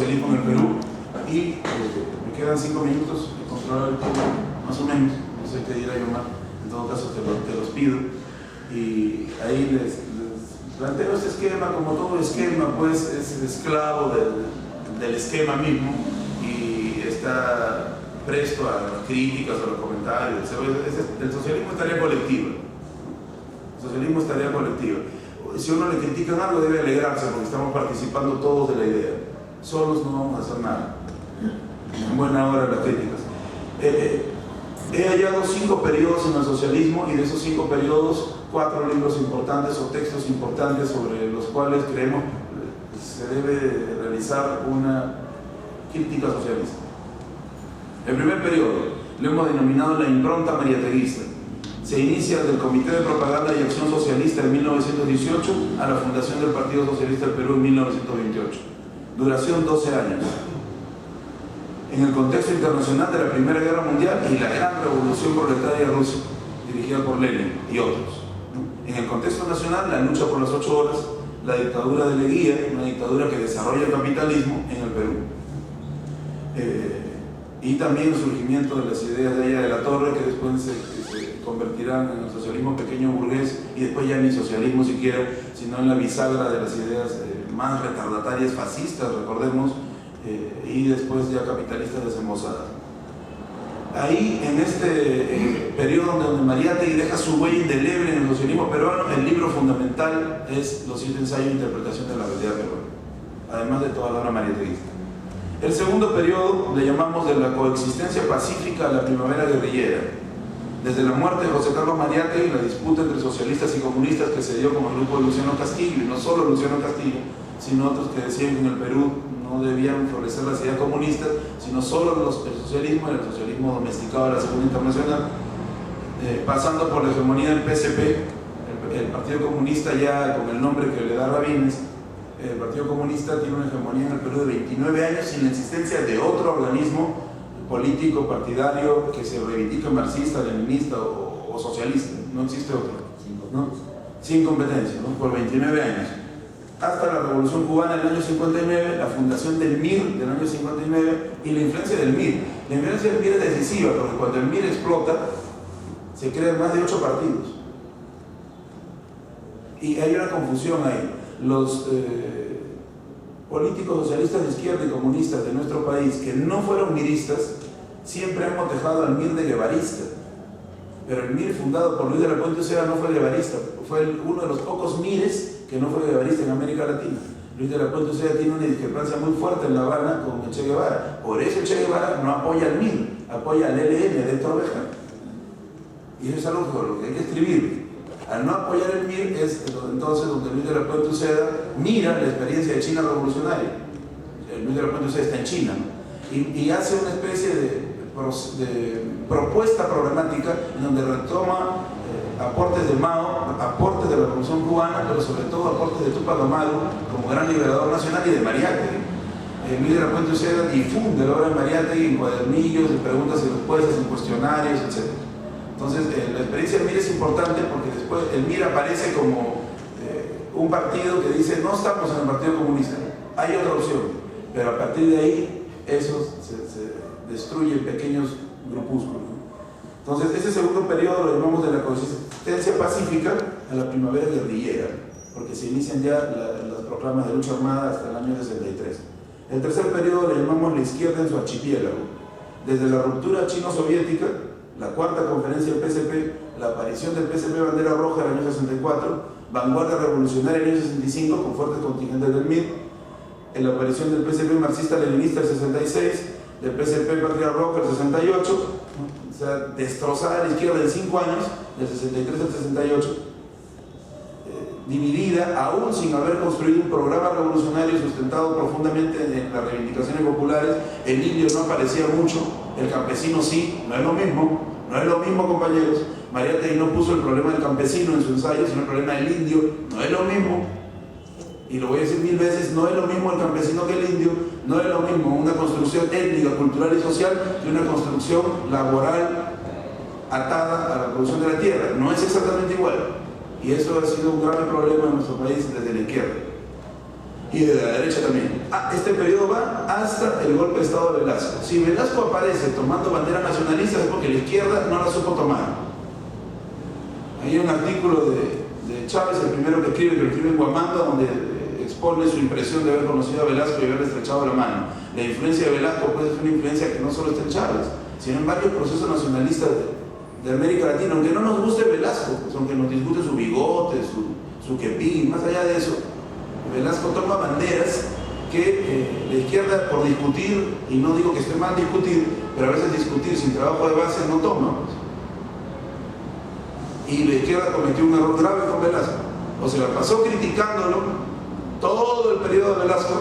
socialismo en el Perú. Y me quedan 5 minutos de controlar el tiempo, más o menos, no sé qué dirá yo más, en todo caso te los pido. Y ahí les planteo este esquema. Como todo esquema, pues es esclavo del esquema mismo y está presto a las críticas, a los comentarios. El socialismo es tarea colectiva. El socialismo es tarea colectiva. Si uno le critican algo, debe alegrarse porque estamos participando todos de la idea. Solos no vamos a hacer nada. En buena hora las críticas. He hallado 5 periodos en el socialismo, y de esos 5 periodos, 4 libros importantes o textos importantes sobre los cuales creemos que se debe realizar una crítica socialista. El primer periodo lo hemos denominado la impronta mariateguista. Se inicia del Comité de Propaganda y Acción Socialista en 1918 a la fundación del Partido Socialista del Perú en 1928. Duración 12 años. En el contexto internacional de la Primera Guerra Mundial y la gran revolución proletaria rusa, dirigida por Lenin y otros. En el contexto nacional, la lucha por las 8 horas, la dictadura de Leguía, una dictadura que desarrolla el capitalismo en el Perú. Y también el surgimiento de las ideas de Aya de la Torre, que después se convertirán en el socialismo pequeño burgués, y después ya ni socialismo siquiera, sino en la bisagra de las ideas más retardatarias fascistas, recordemos, y después ya capitalistas desembozadas. Ahí, en este periodo donde Mariátegui deja su huella indeleble en el socialismo peruano, el libro fundamental es Los 7 ensayos de interpretación de la realidad peruana, además de toda la obra mariáteguista. El segundo periodo le llamamos de la coexistencia pacífica a la primavera guerrillera. Desde la muerte de José Carlos Mariátegui, la disputa entre socialistas y comunistas que se dio con el grupo de Luciano Castillo, y no solo Luciano Castillo, sino otros que decían que en el Perú no debían florecer las ideas comunistas, sino solo el socialismo, el socialismo domesticado de la Segunda Internacional, pasando por la hegemonía del PSP, el Partido Comunista, ya con el nombre que le da Rabines. El Partido Comunista tiene una hegemonía en el Perú de 29 años sin la existencia de otro organismo político, partidario, que se reivindique marxista, leninista o socialista. No existe otro, ¿no? Sin competencia, ¿no? Por 29 años. Hasta la Revolución Cubana del año 59, la fundación del MIR del año 59 y la influencia del MIR. La influencia del MIR es decisiva, porque cuando el MIR explota, se crean más de 8 partidos. Y hay una confusión ahí. Los políticos socialistas de izquierda y comunistas de nuestro país que no fueron miristas siempre han cotejado al MIR de guevarista, pero el MIR fundado por Luis de la Puente Uceda no fue guevarista, fue uno de los pocos MIRes que no fue guevarista en América Latina. Luis de la Puente Uceda tiene una discrepancia muy fuerte en La Habana con el Che Guevara, por eso el Che Guevara no apoya al MIR, apoya al ELN de Héctor Béjar, y eso es algo por lo que hay que escribir. Al no apoyar el MIR es entonces donde Luis de la Puente Uceda mira la experiencia de China revolucionaria. Luis de la Puente Uceda está en China, ¿no? y hace una especie de propuesta programática en donde retoma aportes de Mao, aportes de la Revolución Cubana, pero sobre todo aportes de Túpac Amaru como gran liberador nacional, y de Mariátegui. Luis de la Puente Uceda difunde la obra de Mariátegui en cuadernillos, en preguntas y respuestas, en cuestionarios, etc. Entonces, la experiencia del MIR es importante porque después el MIR aparece como un partido que dice: no estamos en el Partido Comunista, hay otra opción, pero a partir de ahí eso se destruye en pequeños grupúsculos, ¿no? Entonces, este segundo periodo lo llamamos de la coexistencia pacífica a la primavera guerrillera, porque se inician ya las proclamas de lucha armada hasta el año 63. El tercer periodo le llamamos la izquierda en su archipiélago, desde la ruptura chino-soviética, la cuarta conferencia del PSP, la aparición del PSP Bandera Roja en el año 64, vanguardia revolucionaria en el año 65 con fuertes contingentes del MIR, la aparición del PSP marxista-leninista en el 66, del PSP Patria Roja en el 68, o sea, destrozada a la izquierda en 5 años, del 63 al 68, dividida, aún sin haber construido un programa revolucionario sustentado profundamente en las reivindicaciones populares. El indio no aparecía mucho, el campesino sí, no es lo mismo, compañeros. Mariátegui no puso el problema del campesino en su ensayo, sino el problema del indio, no es lo mismo. Y lo voy a decir 1000 veces: no es lo mismo el campesino que el indio, no es lo mismo una construcción étnica, cultural y social que una construcción laboral atada a la producción de la tierra. No es exactamente igual. Y eso ha sido un grave problema en nuestro país desde la izquierda y de la derecha también. Este periodo va hasta el golpe de Estado de Velasco. Si Velasco aparece tomando banderas nacionalistas es porque la izquierda no la supo tomar. Hay un artículo de Chávez, el primero que escribe en Guamanda, donde expone su impresión de haber conocido a Velasco y haberle estrechado la mano. La influencia de Velasco puede ser una influencia que no solo está en Chávez, sino en varios procesos nacionalistas de América Latina, aunque no nos guste Velasco, pues aunque nos disguste su bigote, su quepín, más allá de eso, Velasco toma banderas que la izquierda, por discutir, y no digo que esté mal discutir, pero a veces discutir sin trabajo de base no toma. Y la izquierda cometió un error grave con Velasco, o se la pasó criticándolo todo el periodo de Velasco,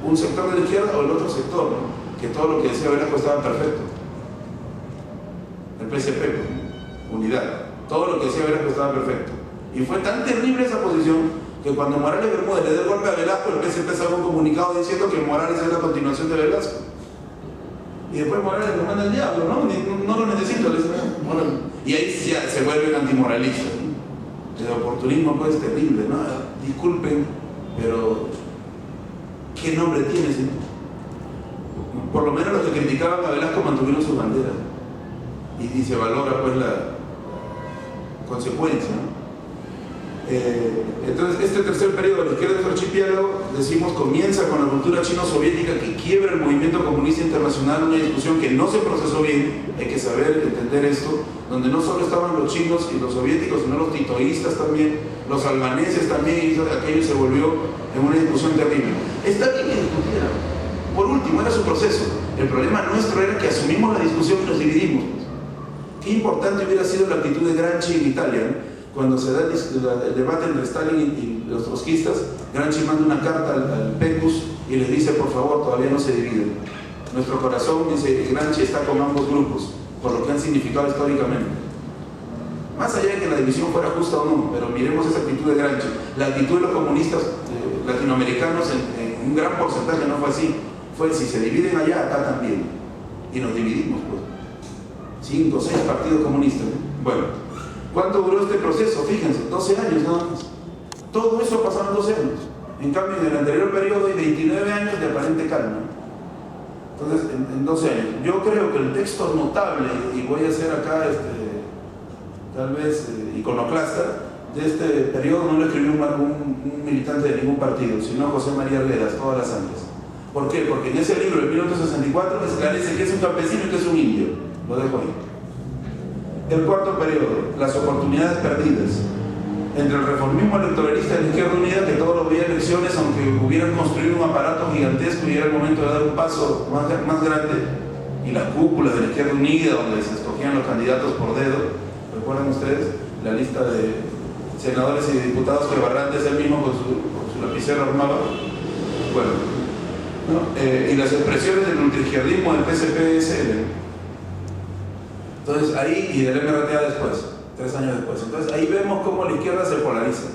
un sector de la izquierda o el otro sector, ¿no? Que todo lo que decía Velasco estaba perfecto. El PSP, unidad, todo lo que decía Velasco estaba perfecto. Y fue tan terrible esa posición que cuando Morales Bermúdez le dio el golpe a Velasco, el PSP sacó un comunicado diciendo que Morales es la continuación de Velasco. Y después Morales lo manda al diablo, ¿no? No lo necesito, le dice, bueno, y ahí ya se vuelven antimoralistas, ¿no? El oportunismo pues es terrible, ¿no? Disculpen, pero ¿qué nombre tiene, señor? Por lo menos los que criticaban a Velasco mantuvieron sus banderas. Y se valora pues la consecuencia, ¿no? Entonces este tercer periodo de la izquierda de nuestro archipiélago, decimos, comienza con la cultura chino-soviética que quiebra el movimiento comunista internacional, una discusión que no se procesó bien, hay que saber entender esto, donde no solo estaban los chinos y los soviéticos, sino los titoístas también, los albaneses también, y aquello se volvió en una discusión terrible. Está bien que discutieran. Por último, era su proceso. El problema nuestro era que asumimos la discusión y nos dividimos. Qué importante hubiera sido la actitud de Gramsci en Italia, ¿no? Cuando se da el debate entre Stalin y los trotskistas, Gramsci manda una carta al PECUS y les dice, por favor, todavía no se dividen. Nuestro corazón, dice Gramsci, está con ambos grupos, por lo que han significado históricamente. Más allá de que la división fuera justa o no, pero miremos esa actitud de Gramsci. La actitud de los comunistas latinoamericanos en un gran porcentaje no fue así. Fue, si se dividen allá, acá también. Y nos dividimos, pues. 5 o 6 partidos comunistas, ¿no? Bueno. ¿Cuánto duró este proceso? Fíjense, 12 años nada más. Todo eso pasaba en 12 años. En cambio, en el anterior periodo hay 29 años de aparente calma. Entonces, en 12 años. Yo creo que el texto notable, y voy a ser acá, tal vez iconoclasta, de este periodo no lo escribió un militante de ningún partido, sino José María Arguedas, todas las antes. ¿Por qué? Porque en ese libro de 1964 esclarece que es un campesino y que es un indio. Lo dejo ahí. El cuarto periodo, las oportunidades perdidas. Entre el reformismo electoralista de la Izquierda Unida, que todos los días elecciones, aunque hubieran construido un aparato gigantesco y era el momento de dar un paso más grande, y las cúpulas de la Izquierda Unida, donde se escogían los candidatos por dedo, ¿recuerdan ustedes? La lista de senadores y diputados que Barrantes él mismo con su lapicero armaba. Bueno, ¿no? Y las expresiones del ultraizquierdismo del PSPSL. Entonces ahí, y del MRTA después, 3 años después. Entonces ahí vemos cómo la izquierda se polariza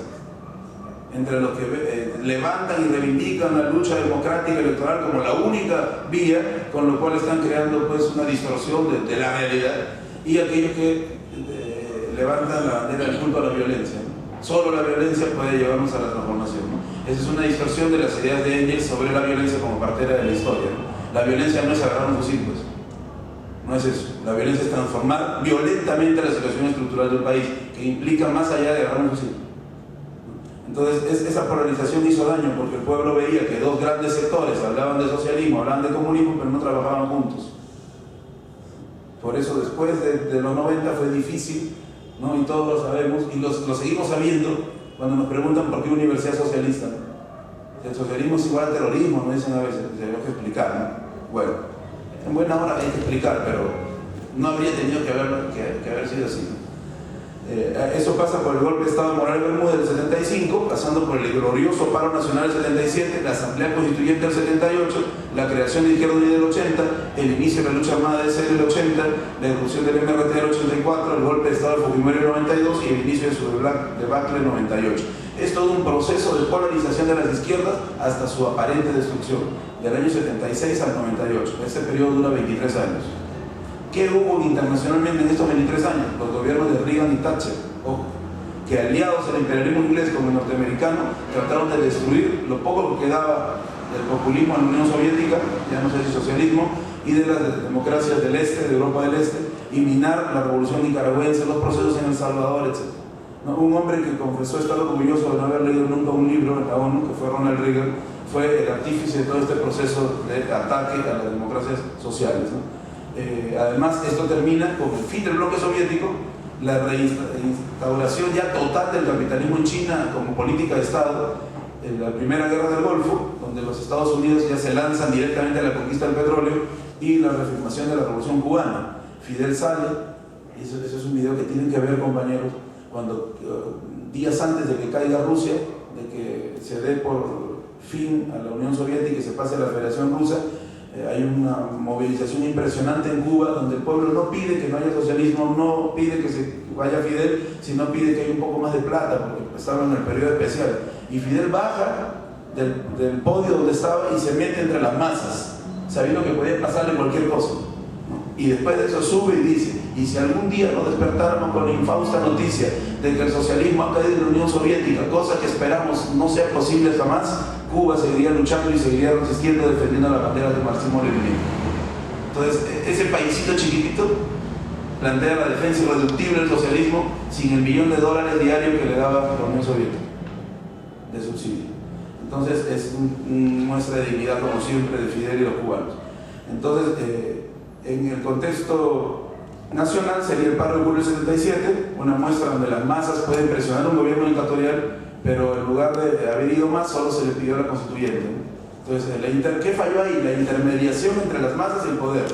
entre los que levantan y reivindican la lucha democrática electoral como la única vía, con lo cual están creando pues una distorsión de la realidad, y aquellos que levantan la bandera del culto a la violencia, ¿no? Solo la violencia puede llevarnos a la transformación, ¿no? Esa es una distorsión de las ideas de Engels sobre la violencia como partera de la historia, ¿no? La violencia no es agarrar un fusil, pues. No es eso. La violencia es transformar violentamente la situación estructural del país, que implica más allá de agarrar un fusil. Entonces, esa polarización hizo daño porque el pueblo veía que dos grandes sectores hablaban de socialismo, hablaban de comunismo, pero no trabajaban juntos. Por eso, después de los 90 fue difícil, ¿no? Y todos lo sabemos, y lo seguimos sabiendo cuando nos preguntan por qué universidad socialista. El socialismo es igual al terrorismo, nos dicen a veces, tenemos que explicar, ¿no? Bueno. En buena hora hay que explicar, pero no habría tenido que haber sido así. Eso pasa por el golpe de Estado de Morales Bermúdez del 75, pasando por el glorioso paro nacional del 77, la asamblea constituyente del 78, la creación de Izquierda Unida del 80, el inicio de la lucha armada de ese del 80, la ejecución del MRT del 84, el golpe de Estado de Fujimori del 92 y el inicio de su debacle del 98. Es todo un proceso de polarización de las izquierdas hasta su aparente destrucción, del año 76 al 98. Ese periodo dura 23 años. ¿Qué hubo internacionalmente en estos 23 años? Los gobiernos de Reagan y Thatcher, ojo, que aliados al imperialismo inglés como el norteamericano, trataron de destruir lo poco que quedaba del populismo en la Unión Soviética, ya no sé si socialismo, y de las democracias del este, de Europa del Este, y minar la revolución nicaragüense, los procesos en El Salvador, etc. ¿No? Un hombre que confesó estar orgulloso de no haber leído nunca un libro en la ONU, que fue Ronald Reagan, fue el artífice de todo este proceso de ataque a las democracias sociales, ¿no? Además, esto termina con el fin del bloque soviético, la reinstauración ya total del capitalismo en China como política de Estado, en la Primera Guerra del Golfo, donde los Estados Unidos ya se lanzan directamente a la conquista del petróleo, y la reafirmación de la Revolución Cubana. Fidel sale, y eso es un video que tienen que ver, compañeros, cuando días antes de que caiga Rusia, de que se dé por fin a la Unión Soviética y se pase a la Federación Rusa, hay una movilización impresionante en Cuba, donde el pueblo no pide que no haya socialismo, no pide que se vaya Fidel, sino pide que haya un poco más de plata, porque estaban en el periodo especial. Y Fidel baja del podio donde estaba y se mete entre las masas, sabiendo que podía pasarle cualquier cosa, ¿no? Y después de eso sube y dice, y si algún día no despertáramos con la infausta noticia de que el socialismo ha caído en la Unión Soviética, cosa que esperamos no sea posible jamás, Cuba seguiría luchando y seguiría resistiendo, defendiendo la bandera del marxismo-leninismo. Entonces, ese paísito chiquitito plantea la defensa irreductible del socialismo sin el $1 millón diario que le daba la Unión Soviética de subsidio. Entonces, es una muestra de dignidad, como siempre, de Fidel y los cubanos. Entonces, en el contexto nacional sería el paro de julio del 77, una muestra donde las masas pueden presionar a un gobierno dictatorial, pero en lugar de haber ido más, solo se le pidió a la constituyente, ¿no? Entonces, ¿qué falló ahí? La intermediación entre las masas y el poder.